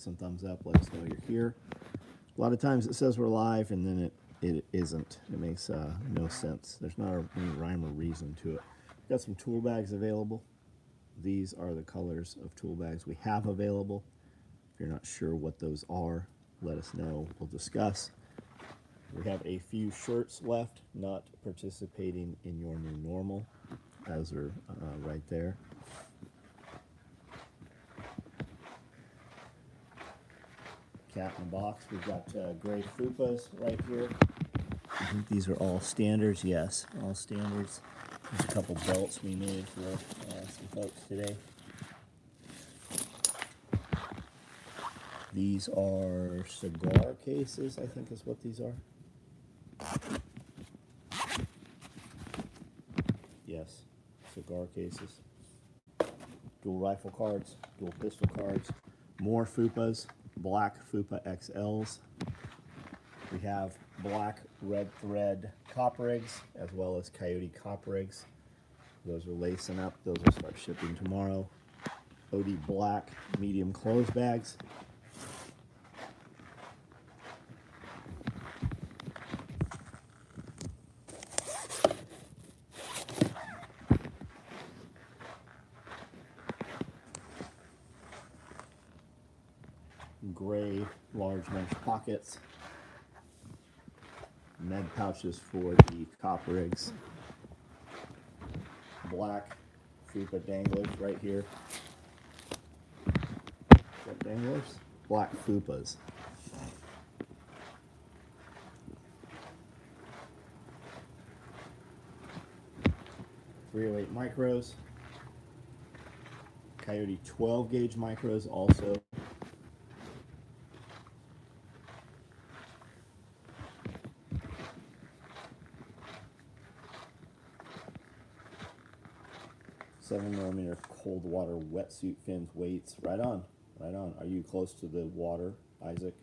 some thumbs up. Let us know you're here. A lot of times it says we're live, and then it isn't. It makes no sense. There's not any rhyme or reason to it. Got some tool bags available. These are the colors of tool bags we have available. If you're not sure what those are, let us know. We'll discuss. We have a few shirts left, not participating in your new normal, as are right there. Cat in the box. We've got gray fupas right here. I think these are all standards. Yes, all standards. There's a couple belts we made for some folks today. These are cigar cases, I think is what these are. Yes, cigar cases. Dual rifle cards, dual pistol cards, more fupas, black fupa XLs. We have black red thread cop rigs as well as coyote cop rigs. Those are lacing up. Those will start shipping tomorrow. OD black medium clothes bags. Gray large mesh pockets. Med pouches for the cop rigs. Black fupa danglers right here. What danglers? Black fupas. .308 micros. Coyote 12 gauge micros also. .7mm cold water wetsuit fins weights. Right on, right on. Are you close to the water, Isaac?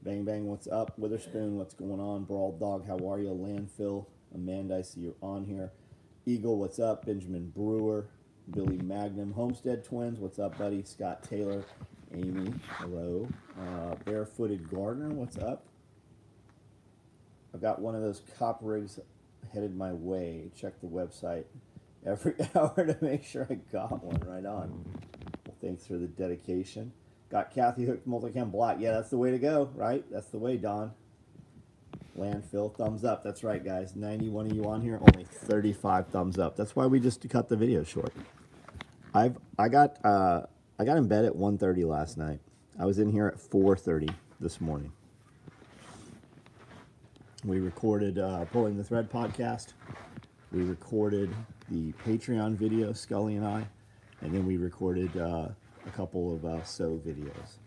Bang Bang, what's up? Witherspoon, what's going on? Brawled Dog, how are you? Landfill, Amanda, I see you're on here. Eagle, what's up? Benjamin Brewer, Billy Magnum, Homestead Twins, what's up, buddy? Scott Taylor, Amy, hello. Barefooted Gardener, what's up? I've got one of those cop rigs headed my way. Check the website every hour to make sure I got one. Right on. Well, thanks for the dedication. Got Kathy hooked multicam black. Yeah, that's the way to go, right? That's the way, Don. Landfill, thumbs up. That's right, guys. 91 of you on here, only 35 thumbs up. That's why we just cut the video short. I got in bed at 1:30 last night. I was in here at 4:30 this morning. We recorded Pulling the Thread podcast. We recorded the Patreon video, Scully and I, and then we recorded a couple of SOE videos.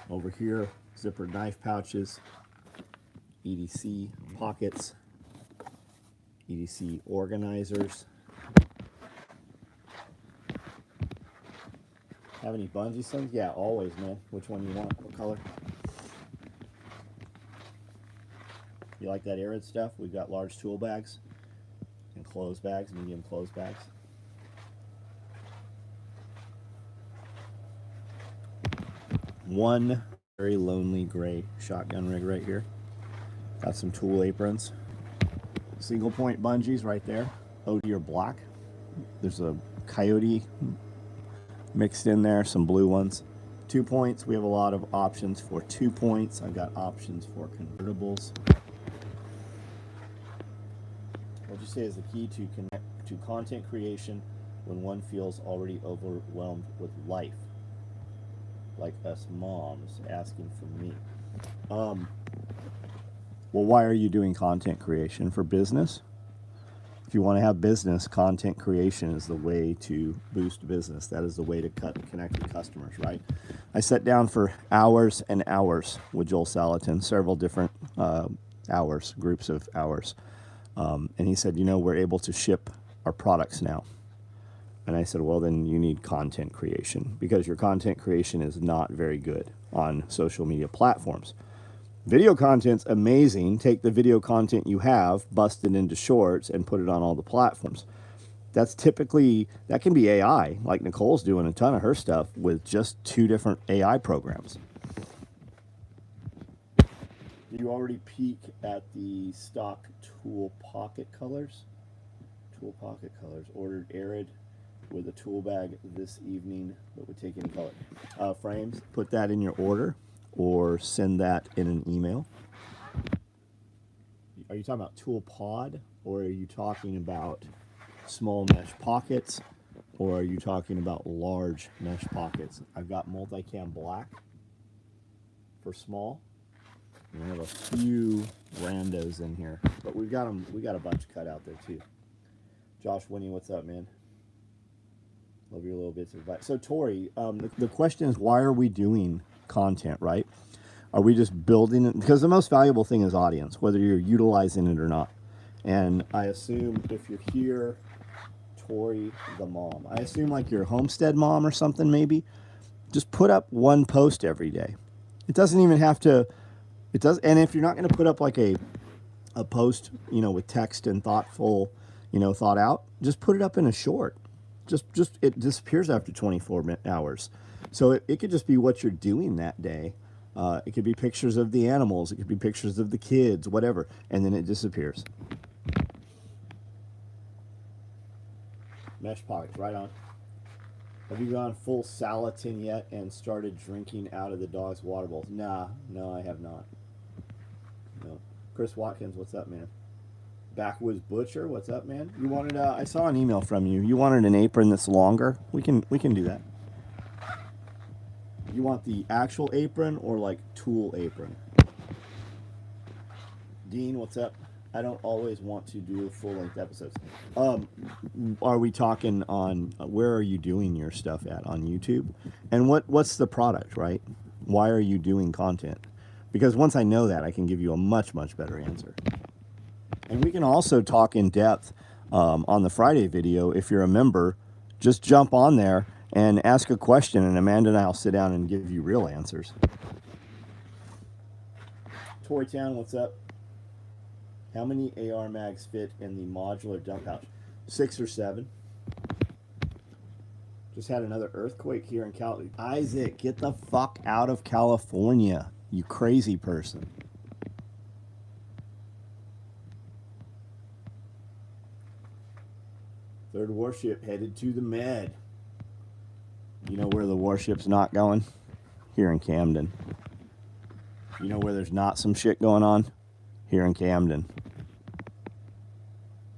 Over here, zippered knife pouches, EDC pockets, EDC organizers. Have any bungee slings? Yeah, always, man. Which one you want? What color? You like that arid stuff? We've got large tool bags and clothes bags, medium clothes bags. One very lonely gray shotgun rig right here. Got some tool aprons. Single point bungees right there. OD or black. There's a coyote mixed in there, some blue ones. 2 points. We have a lot of options for 2 points. I've got options for convertibles. What would you say is the key to connect to content creation when one feels already overwhelmed with life? Like us moms asking for me. Well, why are you doing content creation? For business? If you want to have business, content creation is the way to boost business. That is the way to connect with customers, right? I sat down for hours and hours with Joel Salatin, several different hours, groups of hours. And he said, you know, we're able to ship our products now. And I said, well, then you need content creation because your content creation is not very good on social media platforms. Video content's amazing. Take the video content you have, bust it into shorts, and put it on all the platforms. That's typically, that can be AI. Like Nicole's doing a ton of her stuff with just 2 different AI programs. You already peek at the stock tool pocket colors. Tool pocket colors. Ordered arid with a tool bag this evening, but would take any color. Frames, put that in your order or send that in an email. Are you talking about tool pod, or are you talking about small mesh pockets, or are you talking about large mesh pockets? I've got multicam black for small. And we have a few randos in here, but we got a bunch cut out there too. Josh Winnie, what's up, man? Love your little bits of advice. So Tori, the question is, why are we doing content, right? Are we just building it? Because the most valuable thing is audience, whether you're utilizing it or not. And I assume if you're here, Tori the mom, I assume like your homestead mom or something, maybe, just put up one post every day. It doesn't even have to, it does. And if you're not going to put up like a post, you know, with text and thoughtful, you know, thought out, just put it up in a short. Just it disappears after 24 hours. So it could just be what you're doing that day. It could be pictures of the animals. It could be pictures of the kids, whatever. And then it disappears. Mesh pockets, right on. Have you gone full Salatin yet and started drinking out of the dog's water bowls? Nah, no, I have not. No. Chris Watkins, what's up, man? Backwoods Butcher, what's up, man? You wanted, I saw an email from you. You wanted an apron that's longer. We can do that. You want the actual apron or like tool apron? Dean, what's up? I don't always want to do full-length episodes. Are we talking on, where are you doing your stuff at? On YouTube? And what's the product, right? Why are you doing content? Because once I know that, I can give you a much, much better answer. And we can also talk in depth on the Friday video. If you're a member, just jump on there and ask a question, and Amanda and I will sit down and give you real answers. Toytown, what's up? How many AR mags fit in the modular dump pouch? 6 or 7. Just had another earthquake here in California. Isaac, get the fuck out of California, you crazy person. Third warship headed to the Med. You know where the warship's not going? Here in Camden. You know where there's not some shit going on? Here in Camden.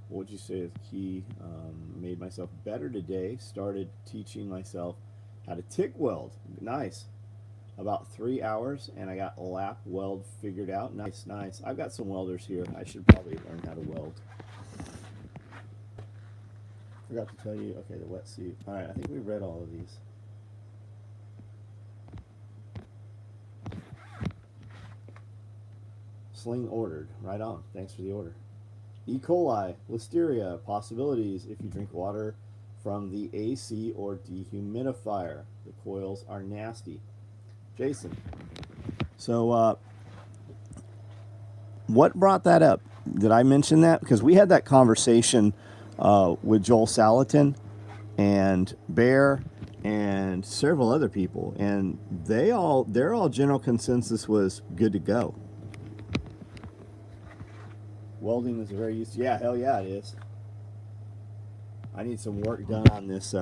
What would you say is key? Made myself better today. Started teaching myself how to TIG weld. Nice. About 3 hours, and I got lap weld figured out. Nice, nice. I've got some welders here. I should probably learn how to weld. Forgot to tell you. Okay, the wetsuit. All right, I think we read all of these. Sling ordered. Right on. Thanks for the order. E. coli, listeria, possibilities if you drink water from the AC or dehumidifier. The coils are nasty. Jason. So, what brought that up? Did I mention that? Because we had that conversation with Joel Salatin and Bear and several other people, and their all general consensus was good to go. Welding is very useful. Yeah, hell yeah, it is. I need some work done on this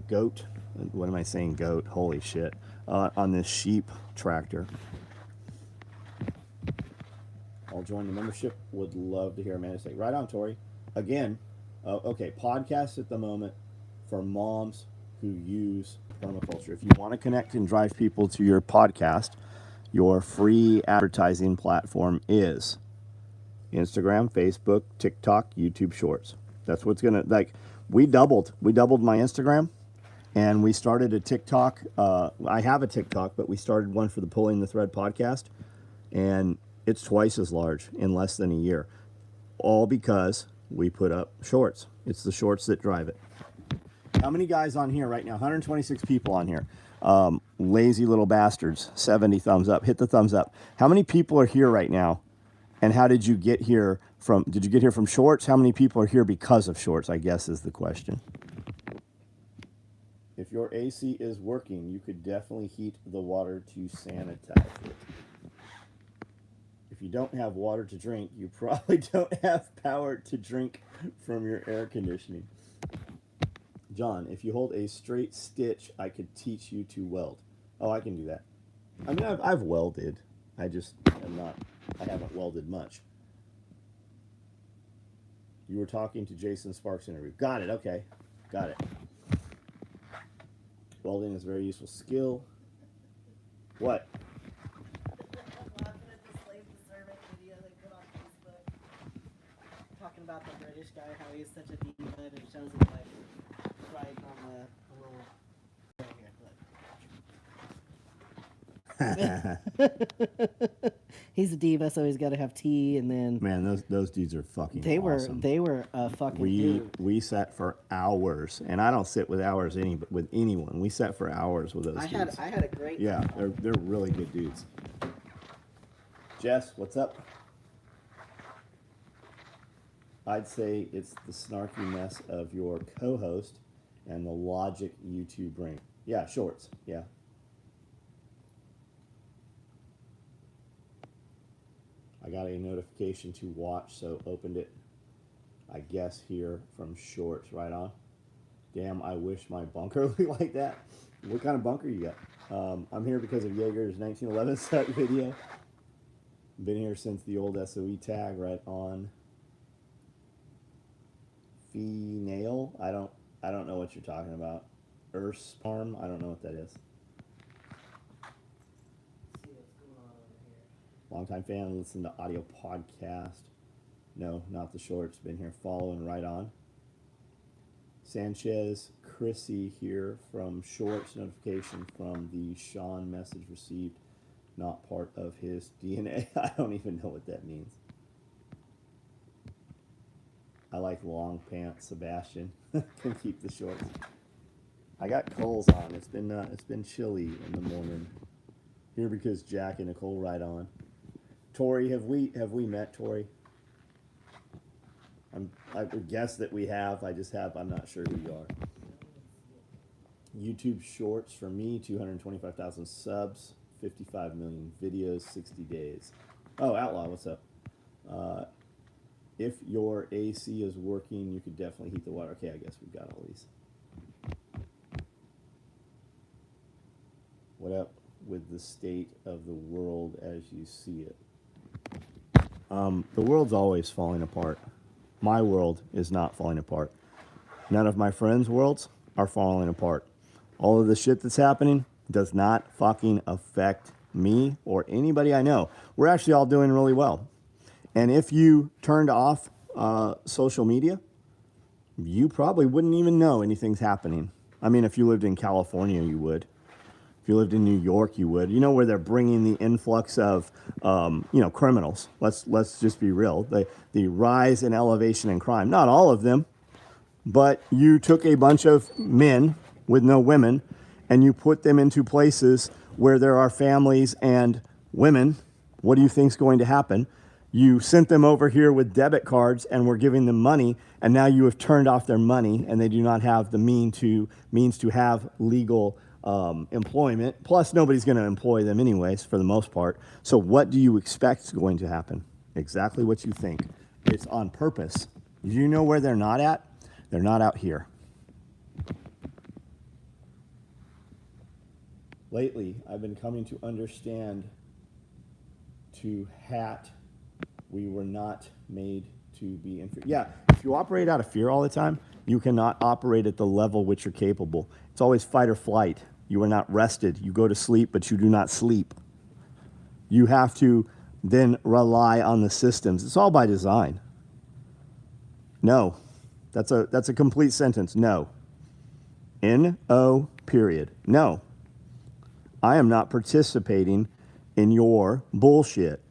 goat. What am I saying, goat? Holy shit. On this sheep tractor. I'll join the membership. Would love to hear Amanda say. Right on, Tori. Again, okay, podcast at the moment for moms who use permaculture. If you want to connect and drive people to your podcast, your free advertising platform is Instagram, Facebook, TikTok, YouTube Shorts. That's what's gonna, like, we doubled my Instagram, and we started a TikTok. I have a TikTok, but we started one for the Pulling the Thread podcast, and it's twice as large in less than a year, all because we put up shorts. It's the shorts that drive it. How many guys on here right now? 126 people on here. Lazy little bastards. 70 thumbs up. Hit the thumbs up. How many people are here right now And how did you get here from? Did you get here from shorts? How many people are here because of shorts? I guess is the question. If your AC is working, you could definitely heat the water to sanitize it. If you don't have water to drink, you probably don't have power to drink from your air conditioning. John, if you hold a straight stitch, I could teach you to weld. Oh, I can do that. I mean, I've welded. I just am not, I haven't welded much. You were talking to Jason Sparks' interview. Got it, okay. Got it. Welding is a very useful skill. What? Laughing at the slave to servant video they put on Facebook. Talking about the British guy, how he's such a diva, and it shows him like right on the little he's a diva, so he's got to have tea, and then Man, those dudes are fucking awesome. they were fucking dude. We sat for hours, and I don't sit with hours with anyone. We sat for hours with those dudes. I had a great Yeah, time. they're really good dudes. Jess, what's up? I'd say it's the snarkiness of your co-host and the logic you two bring. Yeah, shorts. Yeah. I got a notification to watch, so opened it, I guess, here from shorts. Right on. Damn, I wish my bunker looked like that. What kind of bunker you got? I'm here because of Jaeger's 1911 set video. Been here since the old SOE tag. Right on. Nail. I don't know what you're talking about. Earthsparm. I don't know what that is. Longtime fan, listen to audio podcast. No, not the shorts. Been here following. Right on. Sanchez Chrissy here from shorts. Notification from the Sean message received. Not part of his DNA. I don't even know what that means. I like long pants, Sebastian. Can keep the shorts. I got Coles on. It's been chilly in the morning. Here because Jack and Nicole right on. Tori, have we met, Tori? I would guess that we have. I'm not sure who you are. YouTube Shorts for me, 225,000 subs, 55 million videos, 60 days. Oh, Outlaw, what's up? If your AC is working, you could definitely heat the water. Okay, I guess we've got all these. What up with the state of the world as you see it? The world's always falling apart. My world is not falling apart. None of my friends' worlds are falling apart. All of the shit that's happening does not fucking affect me or anybody I know. We're actually all doing really well. And if you turned off social media, you probably wouldn't even know anything's happening. I mean, if you lived in California, you would. If you lived in New York, you would. You know where they're bringing the influx of, criminals. Let's just be real. The rise in elevation in crime. Not all of them, but you took a bunch of men with no women, and you put them into places where there are families and women. What do you think's going to happen? You sent them over here with debit cards and were giving them money, and now you have turned off their money, and they do not have the means to have legal employment. Plus, nobody's going to employ them anyways, for the most part. So what do you expect is going to happen? Exactly what you think. It's on purpose. You know where they're not at? They're not out here. Lately, I've been coming to understand we were not made to be in fear. Yeah, if you operate out of fear all the time, you cannot operate at the level which you're capable. It's always fight or flight. You are not rested. You go to sleep, but you do not sleep. You have to then rely on the systems. It's all by design. No. That's a complete sentence. No. N-O, period. No. I am not participating in your bullshit.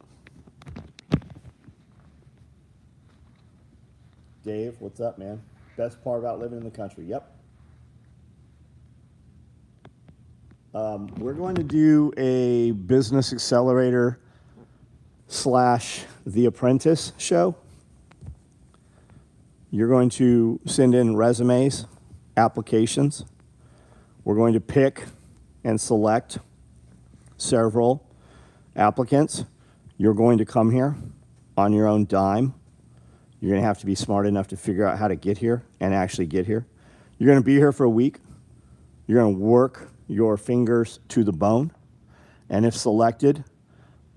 Dave, what's up, man? Best part about living in the country. Yep. We're going to do a business accelerator / The Apprentice show. You're going to send in resumes, applications. We're going to pick and select several applicants. You're going to come here on your own dime. You're going to have to be smart enough to figure out how to get here and actually get here. You're going to be here for a week. You're going to work your fingers to the bone. And if selected,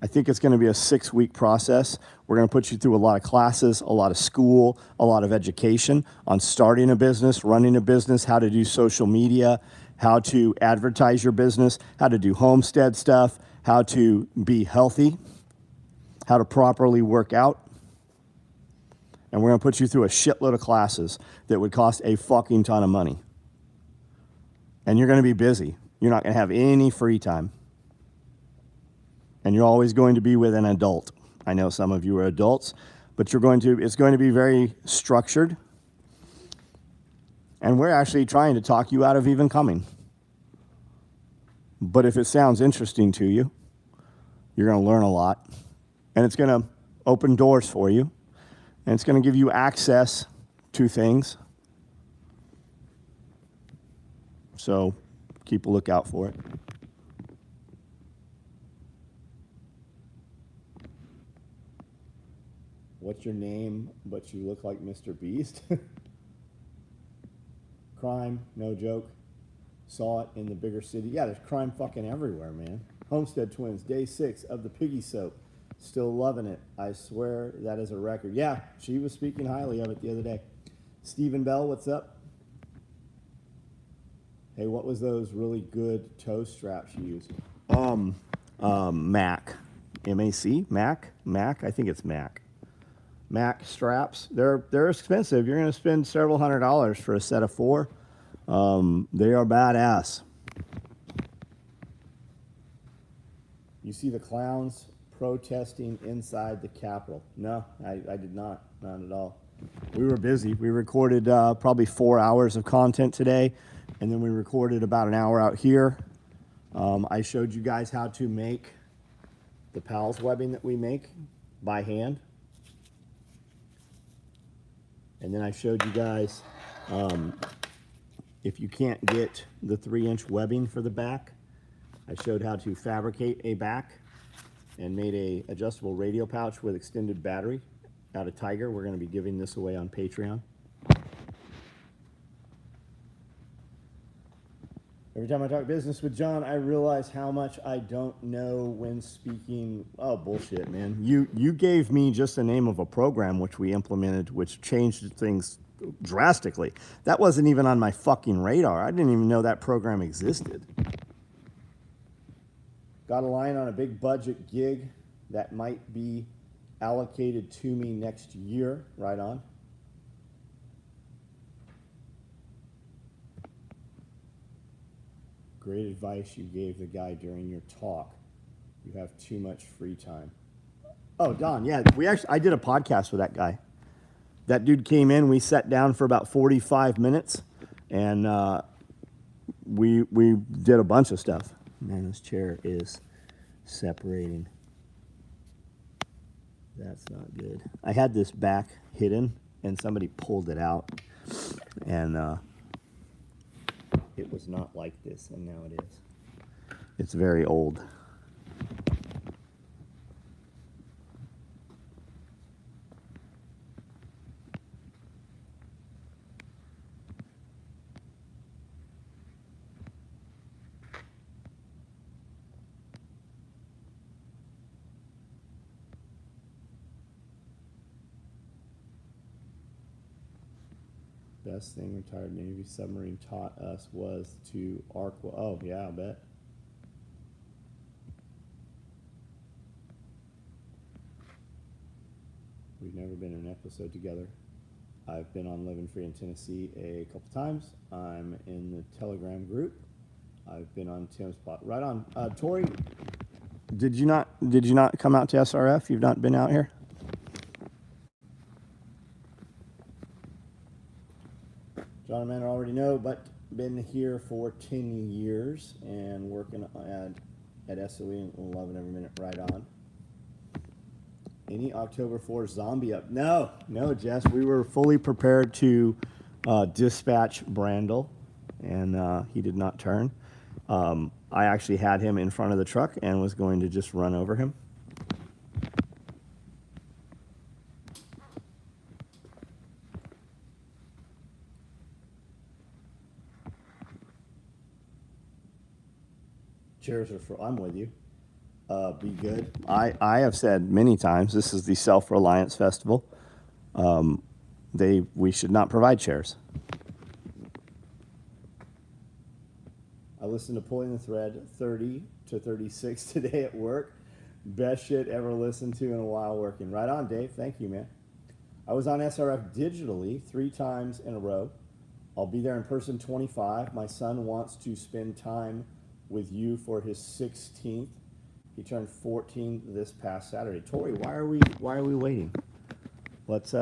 I think it's going to be a 6-week process. We're going to put you through a lot of classes, a lot of school, a lot of education on starting a business, running a business, how to do social media, how to advertise your business, how to do homestead stuff, how to be healthy, how to properly work out. And we're going to put you through a shitload of classes that would cost a fucking ton of money. And you're going to be busy. You're not going to have any free time. And you're always going to be with an adult. I know some of you are adults, but it's going to be very structured. And we're actually trying to talk you out of even coming. But if it sounds interesting to you, you're going to learn a lot. And it's going to open doors for you. And it's going to give you access to things. So keep a lookout for it. What's your name, but you look like Mr. Beast? Crime, no joke. Saw it in the bigger city. Yeah, there's crime fucking everywhere, man. Homestead Twins, day 6 of the piggy soap. Still loving it. I swear that is a record. Yeah, she was speaking highly of it the other day. Stephen Bell, what's up? Hey, what was those really good toe straps you used? Mac. M-A-C? Mac? Mac? I think it's Mac. Mac straps. They're expensive. You're going to spend several $100s for a set of 4. They are badass. You see the clowns protesting inside the Capitol. No, I did not. Not at all. We were busy. We recorded probably 4 hours of content today, and then we recorded about an hour out here. I showed you guys how to make the PALS webbing that we make by hand. And then I showed you guys, if you can't get the 3-inch webbing for the back, I showed how to fabricate a back and made a adjustable radio pouch with extended battery out of Tiger. We're going to be giving this away on Patreon. Every time I talk business with John, I realize how much I don't know when speaking. Oh, bullshit, man. You gave me just the name of a program which we implemented, which changed things drastically. That wasn't even on my fucking radar. I didn't even know that program existed. Got a line on a big budget gig that might be allocated to me next year. Right on. Great advice you gave the guy during your talk. You have too much free time. Oh, Don, yeah, I did a podcast with that guy. That dude came in, we sat down for about 45 minutes, and we did a bunch of stuff. Man, this chair is separating. That's not good. I had this back hidden, and somebody pulled it out, and it was not like this, and now it is. It's very old. Best thing retired Navy submarine taught us was to arc. Oh, yeah, I bet. We've never been in an episode together. I've been on Living Free in Tennessee a couple times. I'm in the Telegram group. I've been on Tim's spot. Right on. Tori, did you not come out to SRF? You've not been out here? John and Amanda already know, but been here for 10 years and working at SOE and loving every minute. Right on. Any October 4th zombie up? No, Jess. We were fully prepared to dispatch Brandel, and he did not turn. I actually had him in front of the truck and was going to just run over him. Chairs are for, I'm with you. Be good. I have said many times, this is the Self-Reliance Festival. We should not provide chairs. I listened to Pulling the Thread 30 to 36 today at work. Best shit ever listened to in a while working. Right on, Dave. Thank you, man. I was on SRF digitally 3 times in a row. I'll be there in person 25. My son wants to spend time with you for his 16th. He turned 14 this past Saturday. Tori, why are we waiting? Let's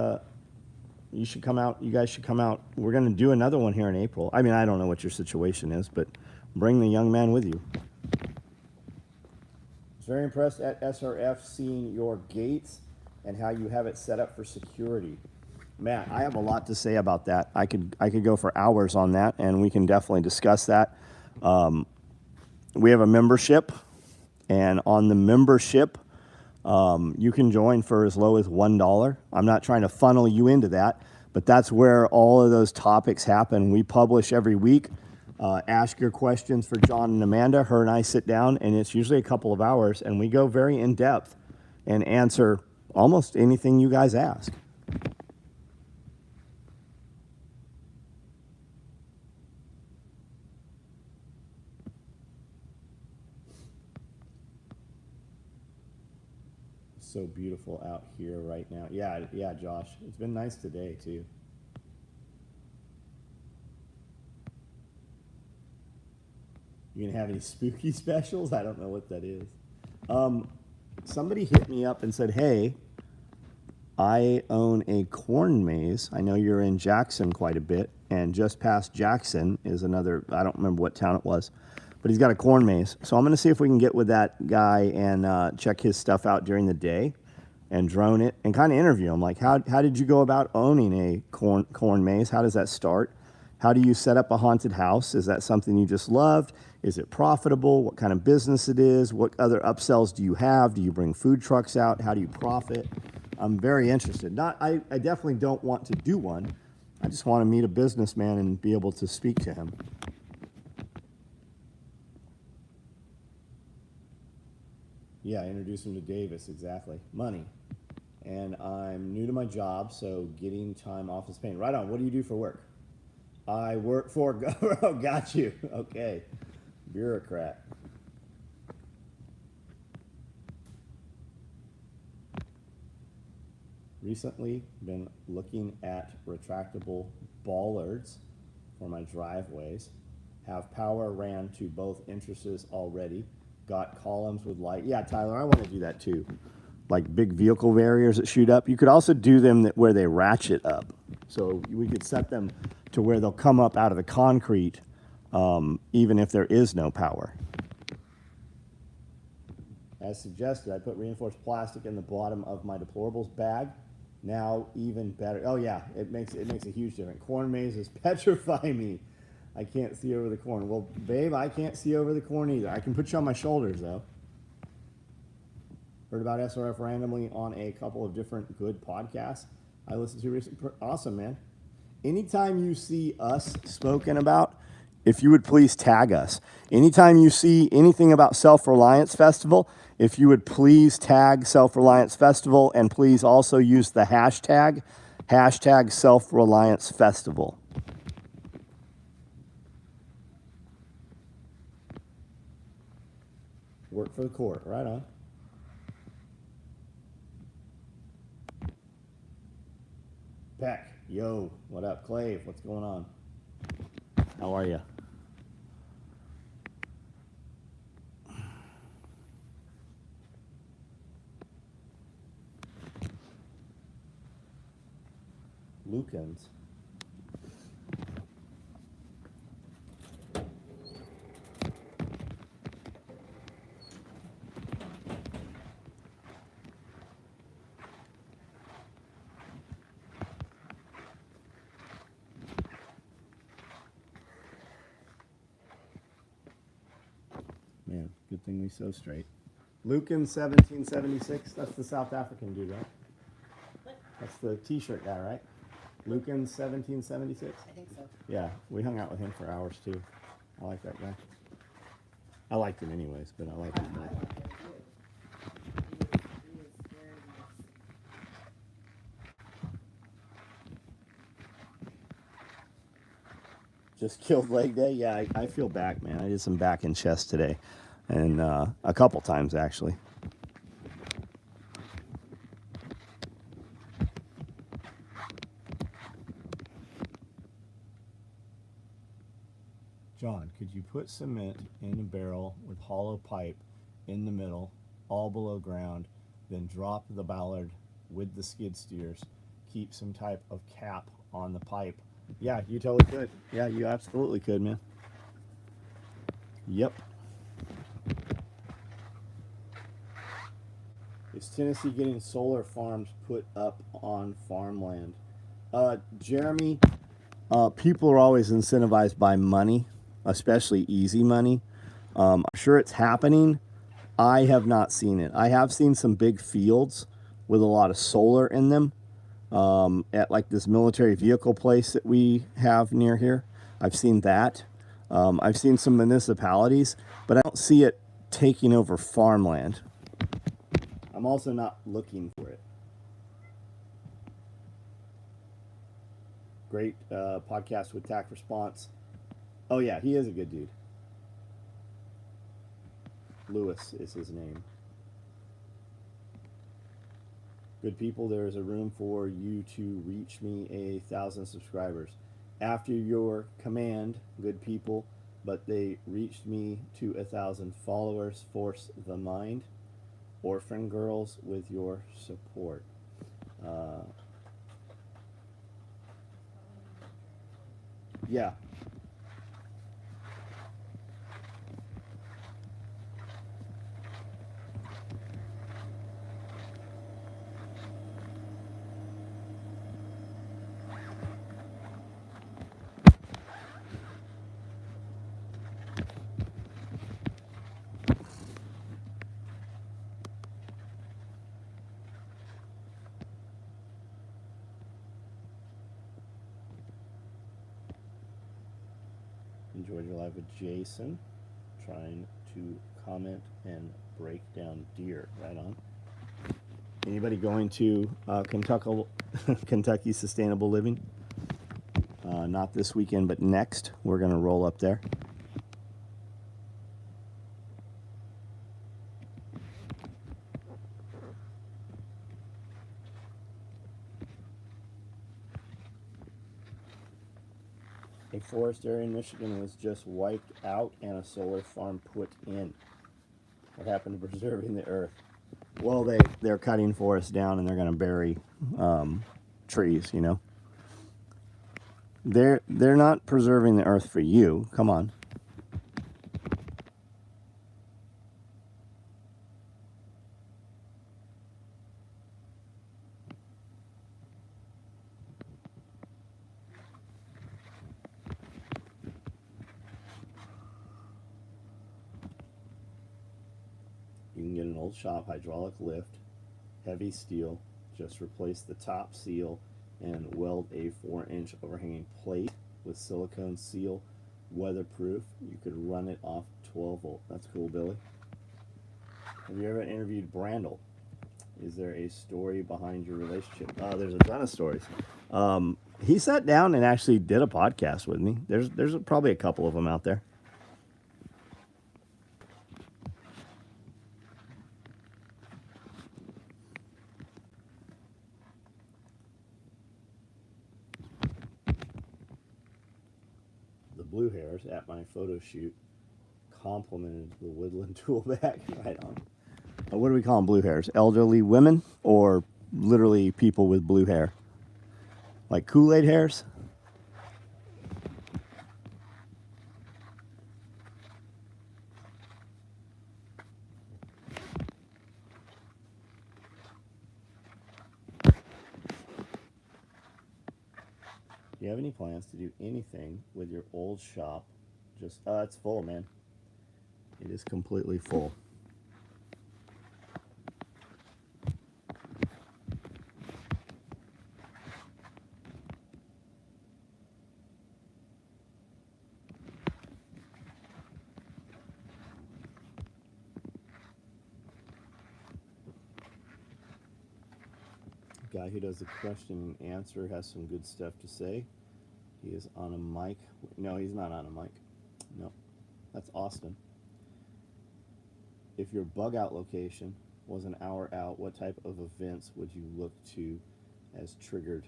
you should come out. You guys should come out. We're going to do another one here in April. I mean, I don't know what your situation is, but bring the young man with you. I was very impressed at SRF seeing your gates and how you have it set up for security. Matt, I have a lot to say about that. I could go for hours on that, and we can definitely discuss that. We have a membership, and on the membership, you can join for as low as $1. I'm not trying to funnel you into that, but that's where all of those topics happen. We publish every week. Ask your questions for John and Amanda. Her and I sit down, and it's usually a couple of hours, and we go very in depth and answer almost anything you guys ask. So beautiful out here right now. Yeah, Josh. It's been nice today too. You gonna have any spooky specials? I don't know what that is. Somebody hit me up and said, hey, I own a corn maze. I know you're in Jackson quite a bit, and just past Jackson is another, I don't remember what town it was, but he's got a corn maze. So I'm going to see if we can get with that guy and check his stuff out during the day and drone it and kind of interview him. Like, how did you go about owning a corn maze? How does that start? How do you set up a haunted house? Is that something you just loved? Is it profitable? What kind of business it is? What other upsells do you have? Do you bring food trucks out? How do you profit? I'm very interested. I definitely don't want to do one. I just want to meet a businessman and be able to speak to him. Yeah, introduce him to Davis, exactly. Money. And I'm new to my job, so getting time off is pain. Right on. What do you do for work? I work for, oh, got you. Okay. Bureaucrat. Recently been looking at retractable bollards for my driveways. Have power ran to both entrances already. Got columns with light. Yeah, Tyler, I want to do that too. Like big vehicle barriers that shoot up. You could also do them where they ratchet up. So we could set them to where they'll come up out of the concrete even if there is no power. As suggested, I put reinforced plastic in the bottom of my deplorables bag. Now even better. Oh yeah, it makes a huge difference. Corn mazes petrify me. I can't see over the corn. Well, babe, I can't see over the corn either. I can put you on my shoulders though. Heard about SRF randomly on a couple of different good podcasts I listened to recently. Awesome, man. Anytime you see us spoken about, if you would please tag us. Anytime you see anything about Self-Reliance Festival, if you would please tag Self-Reliance Festival, and please also use the hashtag Self-Reliance Festival. Work for the court, right on. Peck, yo, what up? Clave, what's going on? How are you? Lukens. Man, good thing we so straight. Lucan 1776. That's the South African dude, right? What? That's the T-shirt guy, right? Lucan 1776. I think so. Yeah, we hung out with him for hours too. I like that guy. I liked him anyways, but I like him I more. like him too. He is very nice. Just killed leg day. Yeah, I feel back, man. I did some back and chest today, and a couple times actually. John, could you put cement in a barrel with hollow pipe in the middle, all below ground, then drop the ballard with the skid steers, keep some type of cap on the pipe? Yeah, you totally could. Yeah, you absolutely could, man. Yep. Is Tennessee getting solar farms put up on farmland? Jeremy, people are always incentivized by money, especially easy money. I'm sure it's happening. I have not seen it. I have seen some big fields with a lot of solar in them at like this military vehicle place that we have near here. I've seen that. I've seen some municipalities, but I don't see it taking over farmland. I'm also not looking for it. Great podcast with Tac Response. Oh, yeah, he is a good dude. Lewis is his name. Good people, there is a room for you to reach me 1,000 subscribers. After your command, good people, but they reached me to 1,000 followers. Force the mind. Orphan girls with your support. Yeah. Enjoyed your live with Jason, trying to comment and break down deer. Right on. Anybody going to Kentucky Sustainable Living? Not this weekend, but next. We're going to roll up there. A forest area in Michigan was just wiped out and a solar farm put in. What happened to preserving the earth? Well, they're cutting forests down and they're going to bury trees, you know. They're not preserving the earth for you. Come on. You can get an old shop hydraulic lift, heavy steel, just replace the top seal and weld a 4-inch overhanging plate with silicone seal, weatherproof. You could run it off 12 volt. That's cool, Billy. Have you ever interviewed Brandel? Is there a story behind your relationship? There's a ton of stories. He sat down and actually did a podcast with me. There's probably a couple of them out there. The blue hairs at my photo shoot complimented the woodland tool bag. Right on. What do we call them, blue hairs? Elderly women or literally people with blue hair? Like Kool-Aid hairs? Do you have any plans to do anything with your old shop? Just, it's full, man. It is completely full. Guy who does the question and answer has some good stuff to say. He is on a mic. No, he's not on a mic. No, that's Austin. If your bug out location was an hour out, what type of events would you look to as triggered?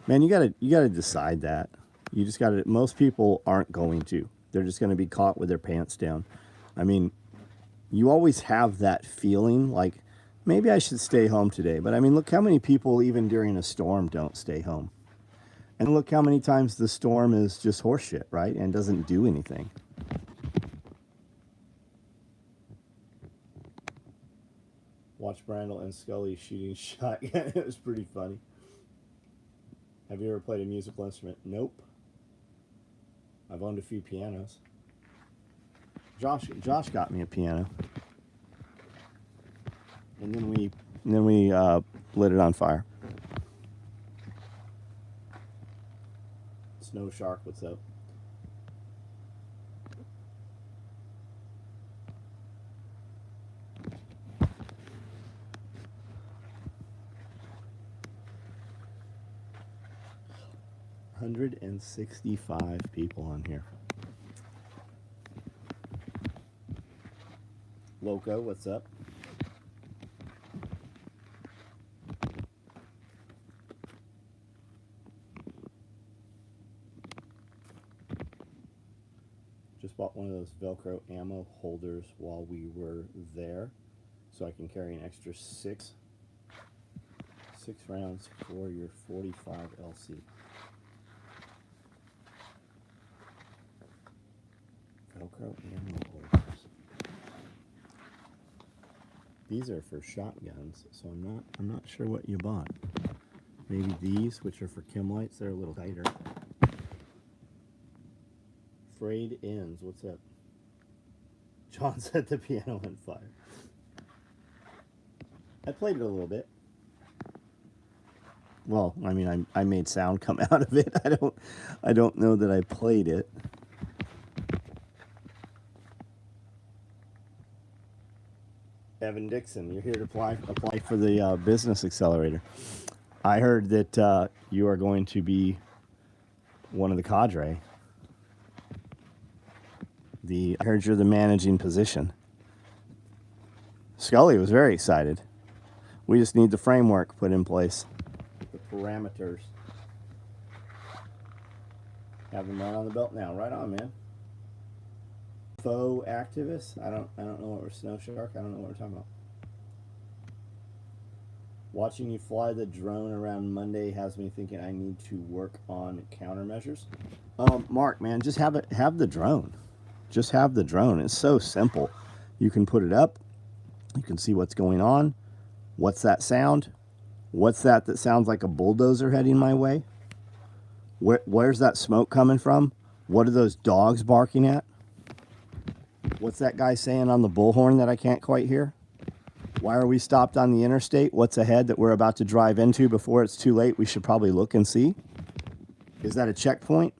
Man, you gotta decide that. You just gotta. Most people aren't going to. They're just gonna be caught with their pants down. I mean, you always have that feeling like, maybe I should stay home today. But I mean, look how many people, even during a storm, don't stay home. And look how many times the storm is just horseshit, right? And doesn't do anything. Watch Brandel and Scully shooting shotgun. It was pretty funny. Have you ever played a musical instrument? Nope. I've owned a few pianos. Josh got me a piano. And then we lit it on fire. Snow Shark, what's up? $165 people on here. Loco, what's up? Just bought one of those Velcro ammo holders while we were there, so I can carry an extra six rounds for your 45 LC. Velcro ammo holders. These are for shotguns, so I'm not sure what you bought. Maybe these, which are for chem lights, they're a little tighter. Frayed ends, what's up? John set the piano on fire. I played it a little bit. Well, I mean, I made sound come out of it. I don't know that I played it. Evan Dixon, you're here to apply for the business accelerator. I heard that you are going to one of the cadre. I heard you're the managing position. Scully was very excited. We just need the framework put in place. The parameters. Have them right on the belt now. Right on, man. Faux activists? I don't know what we're Snow Shark. I don't know what we're talking about. Watching you fly the drone around Monday has me thinking I need to work on countermeasures. Mark, man, just have the drone. Just have the drone. It's so simple. You can put it up. You can see what's going on. What's that sound? What's that sounds like a bulldozer heading my way? Where's that smoke coming from? What are those dogs barking at? What's that guy saying on the bullhorn that I can't quite hear? Why are we stopped on the interstate? What's ahead that we're about to drive into before it's too late? We should probably look and see. Is that a checkpoint?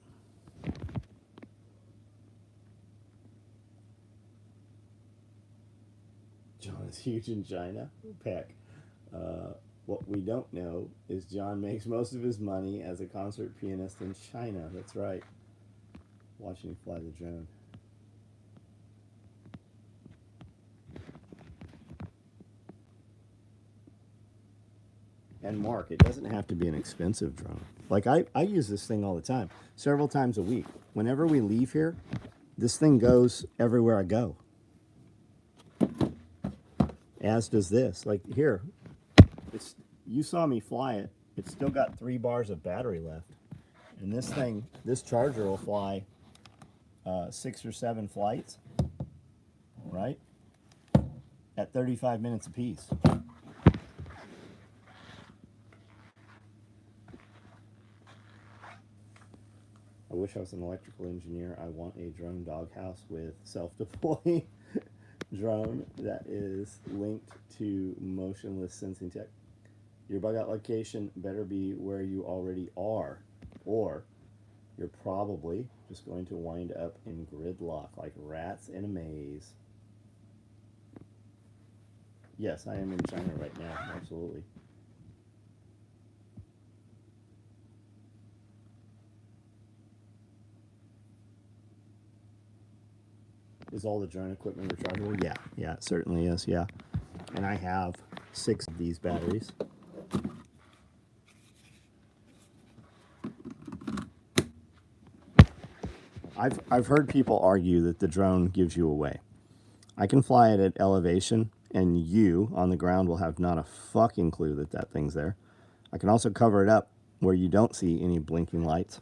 John is huge in China. Peck. What we don't know is John makes most of his money as a concert pianist in China. That's right. Watching you fly the drone. And Mark, it doesn't have to be an expensive drone. Like I use this thing all the time, several times a week. Whenever we leave here, this thing goes everywhere I go. As does this. Like here, you saw me fly it. It's still got 3 bars of battery left. And this charger will fly 6 or 7 flights, right? At 35 minutes apiece. I wish I was an electrical engineer. I want a drone doghouse with self-deploying drone that is linked to motionless sensing tech. Your bug out location better be where you already are, or you're probably just going to wind up in gridlock like rats in a maze. Yes, I am in China right now, absolutely. Is all the drone equipment rechargeable? Yeah, yeah, it certainly is, yeah. And I have 6 of these batteries. I've heard people argue that the drone gives you away. I can fly it at elevation, and you on the ground will have not a fucking clue that that thing's there. I can also cover it up where you don't see any blinking lights.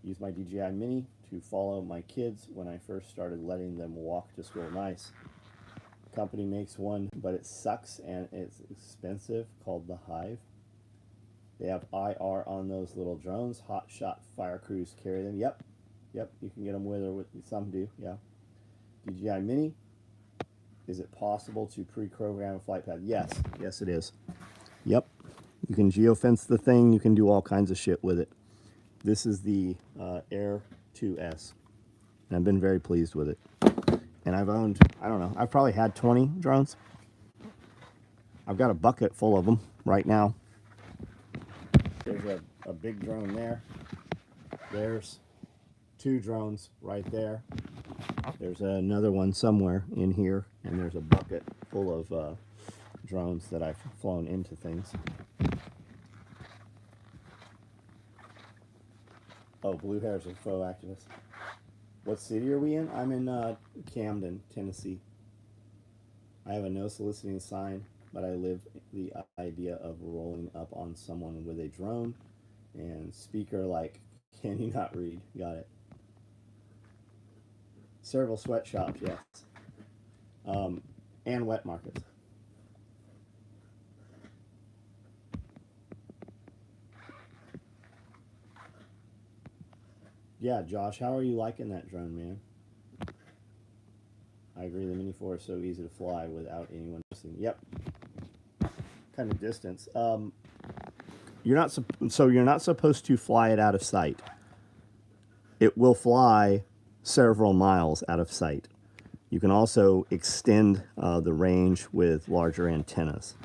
Use my DJI Mini to follow my kids when I first started letting them walk to school. Nice. Company makes one, but it sucks and it's expensive, called the Hive. They have IR on those little drones. Hot shot fire crews carry them. Yep, you can get them with or with, some do, yeah. DJI Mini. Is it possible to pre-program a flight path? Yes it is. Yep, you can geofence the thing. You can do all kinds of shit with it. This is the Air 2S, and I've been very pleased with it. And I've owned, I don't know, I've probably had 20 drones. I've got a bucket full of them right now. There's a big drone there. There's 2 drones right there. There's another one somewhere in here, and there's a bucket full of drones that I've flown into things. Oh, blue hair's a faux activist. What city are we in? I'm in Camden, Tennessee. I have a no soliciting sign, but I live the idea of rolling up on someone with a drone and speaker like, can you not read? Got it. Several sweatshops, yes. And wet markets. Yeah, Josh, how are you liking that drone, man? I agree, the Mini 4 is so easy to fly without anyone listening. Yep. Kind of distance. You're not supposed to fly it out of sight. It will fly several miles out of sight. You can also extend the range with larger antennas.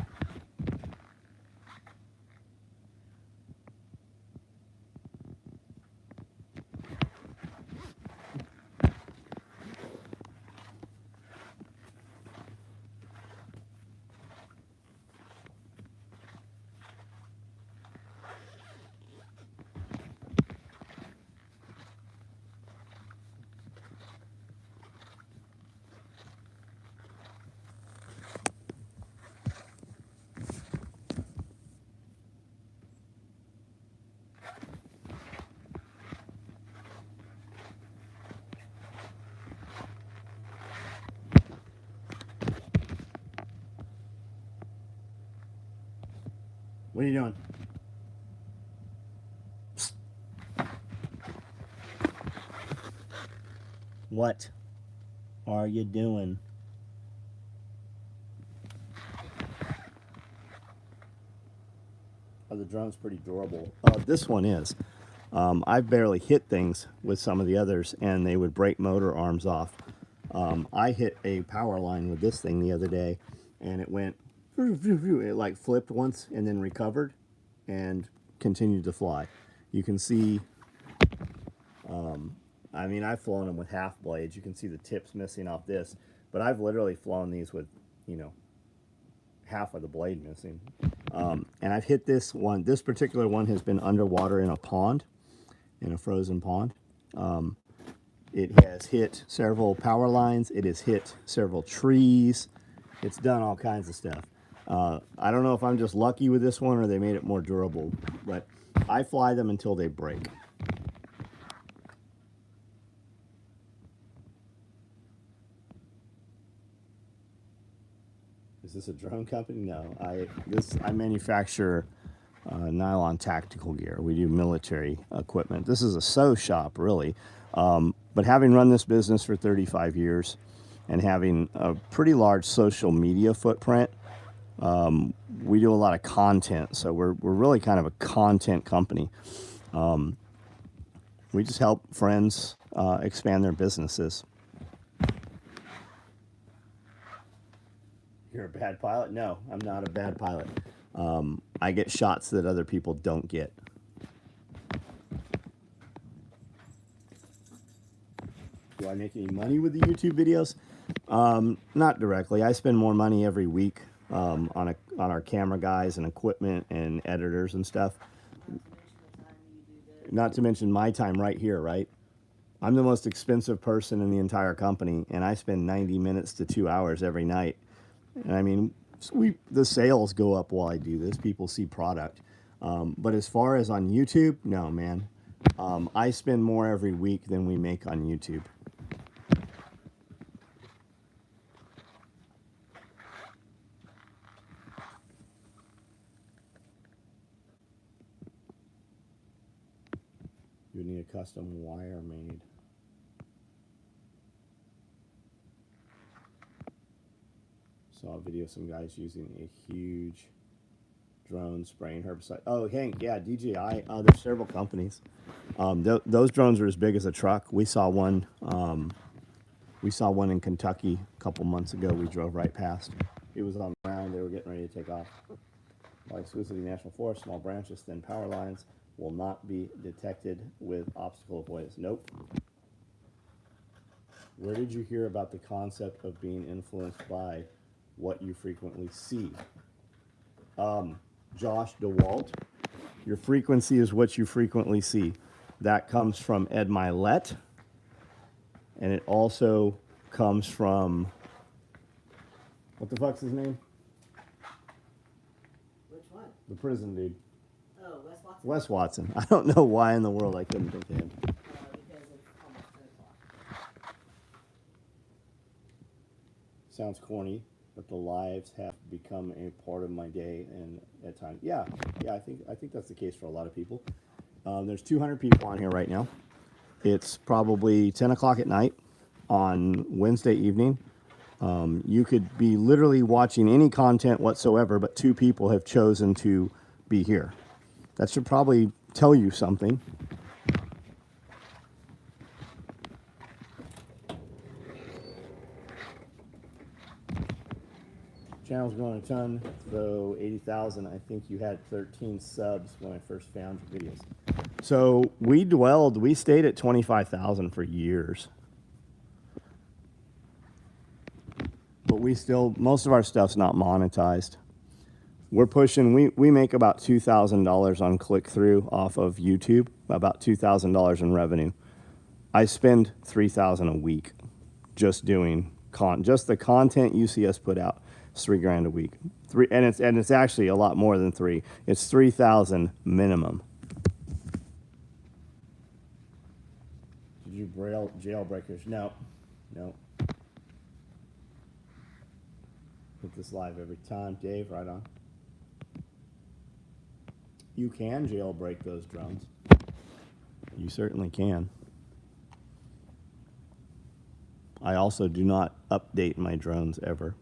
What are you doing? Psst. What are you doing? Oh, the drone's pretty durable. This one is. I've barely hit things with some of the others, and they would break motor arms off. I hit a power line with this thing the other day, and it went, it like flipped once and then recovered and continued to fly. You can see, I mean, I've flown them with half blades. You can see the tips missing off this, but I've literally flown these with, half of the blade missing. And I've hit this one. This particular one has been underwater in a pond, in a frozen pond. It has hit several power lines. It has hit several trees. It's done all kinds of stuff. I don't know if I'm just lucky with this one or they made it more durable, but I fly them until they break. Is this a drone company? No, I manufacture nylon tactical gear. We do military equipment. This is a sew shop, really. But having run this business for 35 years and having a pretty large social media footprint, we do a lot of content. So we're really kind of a content company. We just help friends expand their businesses. You're a bad pilot? No, I'm not a bad pilot. I get shots that other people don't get. Do I make any money with the YouTube videos? Not directly. I spend more money every week on our camera guys and equipment and editors and stuff. Not to mention my time right here, right? I'm the most expensive person in the entire company, and I spend 90 minutes to 2 hours every night. And I mean, the sales go up while I do this. People see product. But as far as on YouTube, no, man. I spend more every week than we make on YouTube. You need a custom wire made. Saw a video of some guys using a huge drone spraying herbicide. Oh, Hank, yeah, DJI. There's several companies. Those drones are as big as a truck. We saw one. We saw one in Kentucky a couple months ago. We drove right past. It was on the ground. They were getting ready to take off. Like Sioux City National Forest, small branches, thin power lines will not be detected with obstacle avoidance. Nope. Where did you hear about the concept of being influenced by what you frequently see? Josh DeWalt, your frequency is what you frequently see. That comes from Ed Milet, and it also comes from, what the fuck's his name? Which one? The prison dude. Oh, Wes Watson. Wes Watson. I don't know why in the world I couldn't think of him. Because it's almost 10 o'clock. Sounds corny, but the lives have become a part of my day, and at times, yeah, I think that's the case for a lot of people. There's 200 people on here right now. It's probably 10 o'clock at night on Wednesday evening. You could be literally watching any content whatsoever, but 2 people have chosen to be here. That should probably tell you something. Channel's growing a ton, though 80,000. I think you had 13 subs when I first found your videos. So we stayed at 25,000 for years. But most of our stuff's not monetized. We're pushing, we make about $2,000 on click-through off of YouTube, about $2,000 in revenue. I spend $3,000 a week just doing just the content you see us put out. It's $3,000 a week. And it's actually a lot more than 3. It's 3,000 minimum. Did you jailbreakers? No. Put this live every time. Dave, right on. You can jailbreak those drones. You certainly can. I also do not update my drones ever.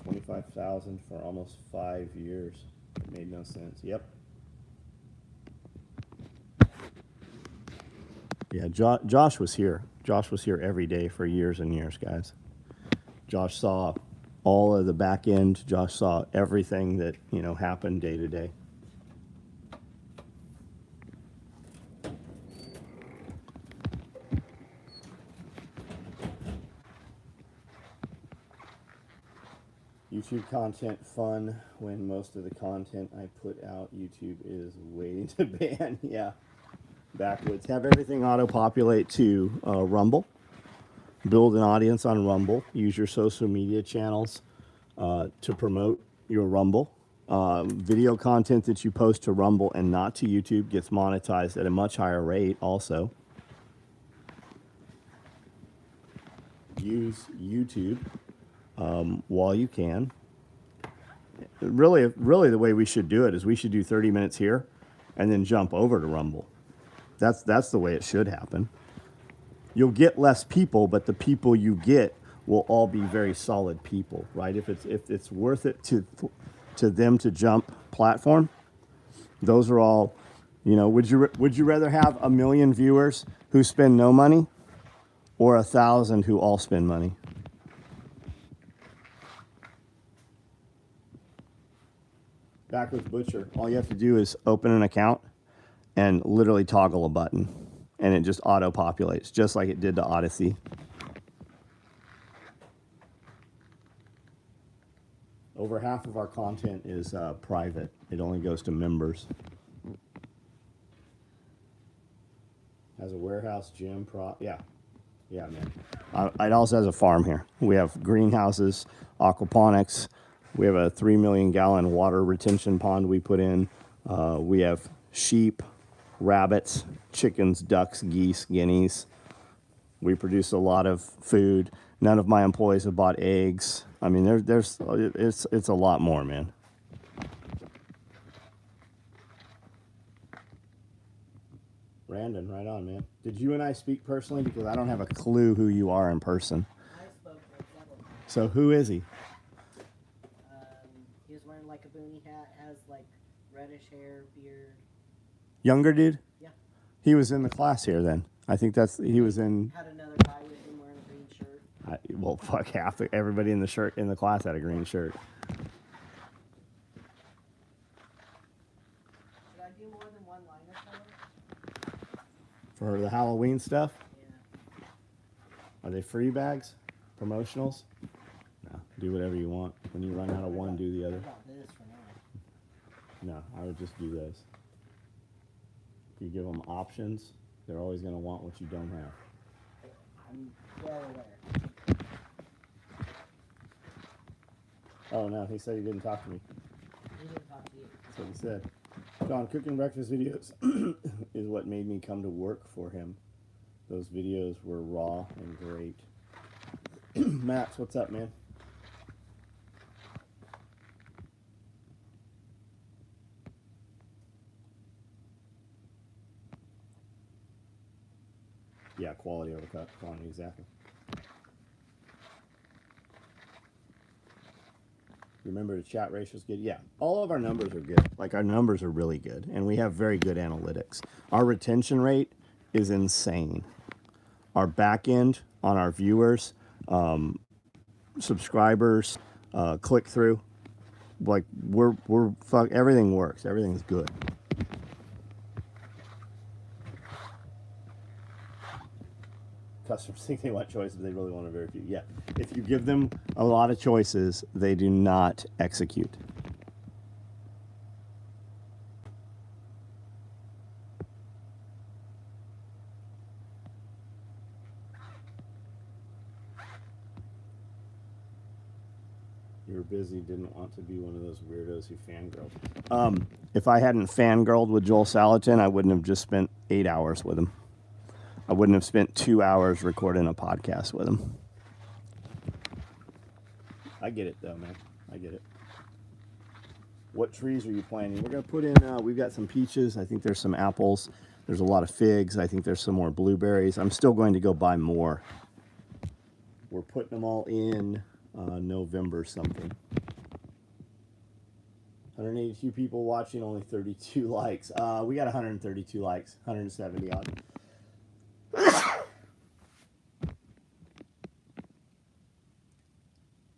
$25,000 for almost 5 years. It made no sense. Yep. Yeah, Josh was here. Josh was here every day for years and years, guys. Josh saw all of the back end. Josh saw everything that, happened day to day. YouTube content fun when most of the content I put out, YouTube is waiting to ban. Yeah, backwoods. Have everything auto-populate to Rumble. Build an audience on Rumble. Use your social media channels to promote your Rumble. Video content that you post to Rumble and not to YouTube gets monetized at a much higher rate also. use YouTube while you can. Really, the way we should do it is we should do 30 minutes here and then jump over to Rumble. That's the way it should happen. You'll get less people, but the people you get will all be very solid people, right? If it's worth it to them to jump platform, those are all, you know. Would you rather have 1 million viewers who spend no money, or 1,000 who all spend money? Backwards Butcher. All you have to do is open an account and literally toggle a button, and it just auto populates, just like it did to Odyssey. Over half of our content is private. It only goes to members. Has a warehouse, gym, yeah, man. It also has a farm here. We have greenhouses, aquaponics. We have a 3 million gallon water retention pond we put in. We have sheep, rabbits, chickens, ducks, geese, guineas. We produce a lot of food. None of my employees have bought eggs. I mean, it's a lot more, man. Brandon, right on, man. Did you and I speak personally? Because I don't have a clue who you are in person. I spoke for several times. So who is he? He was wearing like a boonie hat, has like reddish hair, beard. Younger dude? Yeah. He was in the class here then. I think he was in. Had another guy with him wearing a green shirt. Well, fuck, everybody in the class had a green shirt. Should I do more than one liner color? For the Halloween stuff? Yeah. Are they free bags? Promotionals? No, do whatever you want. When you run out of one, do the other. What about this for now? No, I would just do this. If you give them options, they're always going to want what you don't have. I'm well aware. Oh, no, he said he didn't talk to me. He didn't talk to you. That's what he said. John, cooking breakfast videos is what made me come to work for him. Those videos were raw and great. Max, what's up, man? Yeah, quality over quantity, exactly. Remember the chat ratio's good? Yeah, all of our numbers are good. Like, our numbers are really good, and we have very good analytics. Our retention rate is insane. Our back end on our viewers, subscribers, click through, like everything works. Everything's good. Customers think they want choices, they really want a very few. Yeah, if you give them a lot of choices, they do not execute. You were busy, didn't want to be one of those weirdos who fangirled. If I hadn't fangirled with Joel Salatin, I wouldn't have just spent 8 hours with him. I wouldn't have spent 2 hours recording a podcast with him. I get it, though, man. I get it. What trees are you planting? We're going to put in, we've got some peaches. I think there's some apples. There's a lot of figs. I think there's some more blueberries. I'm still going to go buy more. We're putting them all in November something. 182 people watching, only 32 likes. We got 132 likes, 170 odd.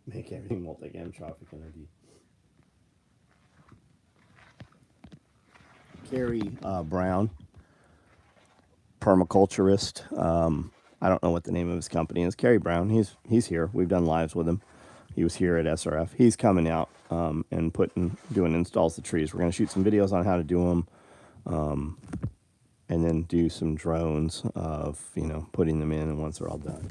Make everything multi-cam traffic and ID. Carrie Brown, permaculturist. I don't know what the name of his company is. Carrie Brown. He's here. We've done lives with him. He was here at SRF. He's coming out and doing installs of trees. We're going to shoot some videos on how to do them, and then do some drones of putting them in. And once they're all done.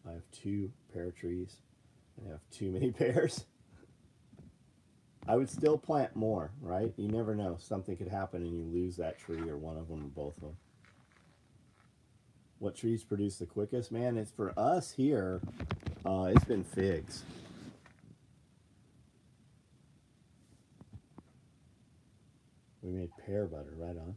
I have 2 pear trees. I have too many pears. I would still plant more, right? You never know. Something could happen and you lose that tree or one of them or both of them. What trees produce the quickest? Man, it's for us here, it's been figs. We made pear butter, right on.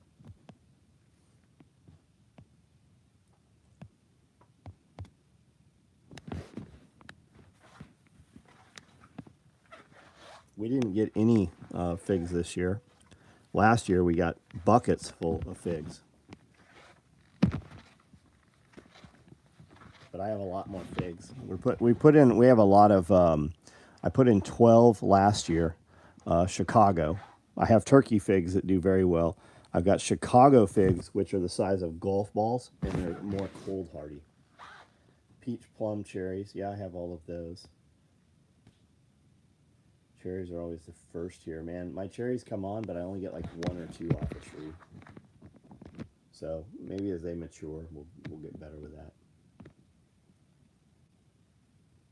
We didn't get any figs this year. Last year we got buckets full of figs. But I have a lot more figs. We have a lot of, I put in 12 last year, Chicago. I have turkey figs that do very well. I've got Chicago figs, which are the size of golf balls, and they're more cold hardy. Peach plum cherries, yeah, I have all of those. Cherries are always the first here, man. My cherries come on, but I only get like 1 or 2 off a tree. So maybe as they mature, we'll get better with that.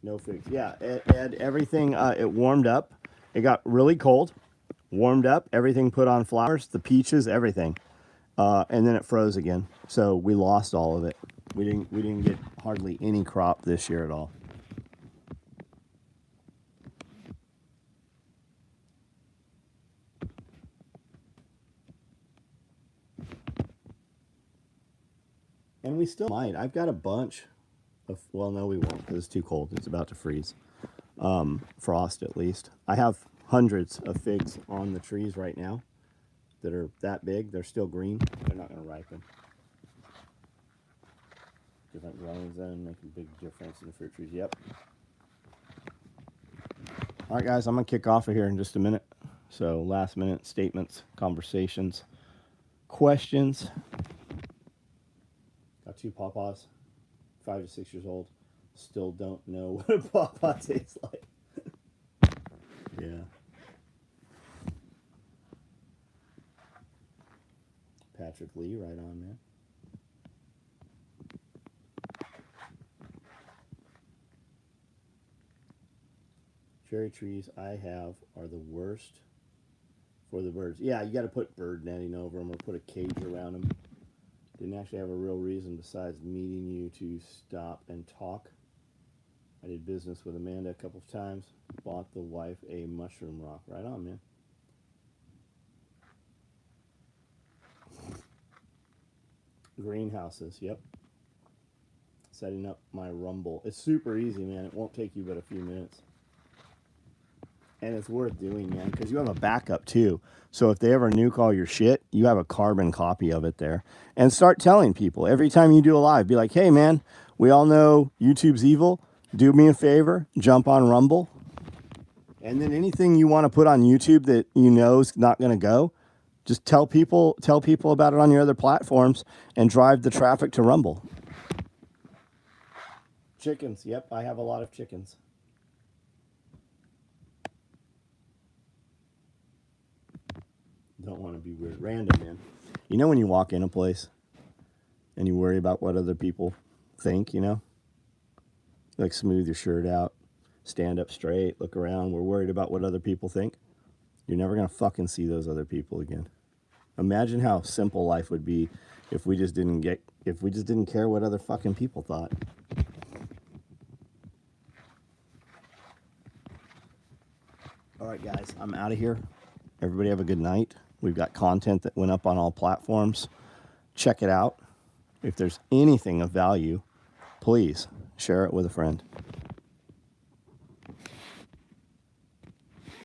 No figs. Yeah, Ed, everything, it warmed up. It got really cold, warmed up, everything put on flowers, the peaches, everything. And then it froze again. So we lost all of it. We didn't get hardly any crop this year at all. And we still might. I've got a bunch of, well, no, we won't because it's too cold. It's about to freeze. Frost at least. I have hundreds of figs on the trees right now that are that big. They're still green. They're not going to ripen. Different growing zone make a big difference in the fruit trees. Yep. All right, guys, I'm going to kick off of here in just a minute. So last minute statements, conversations, questions. Got 2 pawpaws, 5 to 6 years old. Still don't know what a pawpaw tastes like. Yeah. Patrick Lee, right on, man. Cherry trees I have are the worst for the birds. Yeah, you got to put bird netting over them or put a cage around them. Didn't actually have a real reason besides meeting you to stop and talk. I did business with Amanda a couple of times. Bought the wife a mushroom rock. Right on, man. Greenhouses, yep. Setting up my Rumble. It's super easy, man. It won't take you but a few minutes. And it's worth doing, man, because you have a backup too. So if they ever nuke all your shit, you have a carbon copy of it there. And start telling people every time you do a live, be like, hey, man, we all know YouTube's evil. Do me a favor, jump on Rumble. And then anything you want to put on YouTube that you know is not going to go, just tell people about it on your other platforms and drive the traffic to Rumble. Chickens, yep, I have a lot of chickens. Don't want to be weird. Random, man. You know when you walk in a place and you worry about what other people think, you know? Like smooth your shirt out, stand up straight, look around. We're worried about what other people think. You're never going to fucking see those other people again. Imagine how simple life would be if we just didn't care what other fucking people thought. All right, guys, I'm out of here. Everybody have a good night. We've got content that went up on all platforms. Check it out. If there's anything of value, please share it with a friend.